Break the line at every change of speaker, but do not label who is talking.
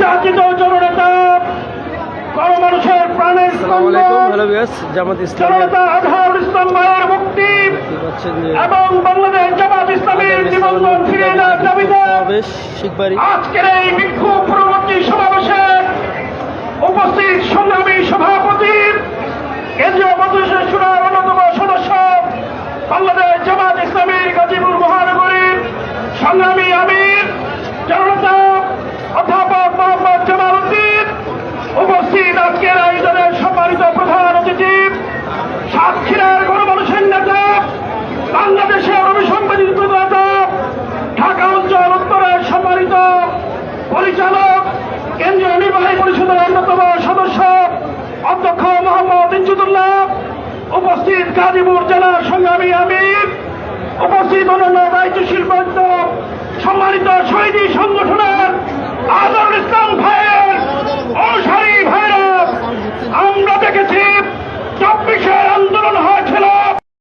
জাতির জননেতা গণমানুষের প্রাণের
জামাত ইসলাম
জনতা আজহারুল ইসলাম ভাইয়ের মুক্তি এবং বাংলাদেশ জামাত ইসলামের নিবন্ধন ফিরিয়ে দেওয়ার দাবিতে আজকের এই বিক্ষোভ পরবর্তী সমাবেশে উপস্থিত সংগ্রামী সভাপতি কেন্দ্রীয় মজলিসের শুরার অন্যতম সদস্য বাংলাদেশ জামাত ইসলামীর গাজীপুর মহানগরীর সংগ্রামী আমির জননেতা অধ্যাপক মোহাম্মদ জামাল উদ্দিন, উপস্থিত আজকের আয়োজনের সম্মানিত প্রধান অতিথি সাতক্ষীরার গণমানুষের নেতা বাংলাদেশের অভিসংবাদিত নেতা ঢাকা অঞ্চল উত্তরের সম্মানিত পরিচালক কেন্দ্রীয় নির্বাহী পরিষদের অন্যতম সদস্য অধ্যক্ষ মোহাম্মদ ইনজুদুল্লাহ, উপস্থিত গাজীপুর জেলার সংগ্রামী আমির, উপস্থিত অন্যান্য দায়িত্বশীল বৃন্দ, সম্মানিত শহীদী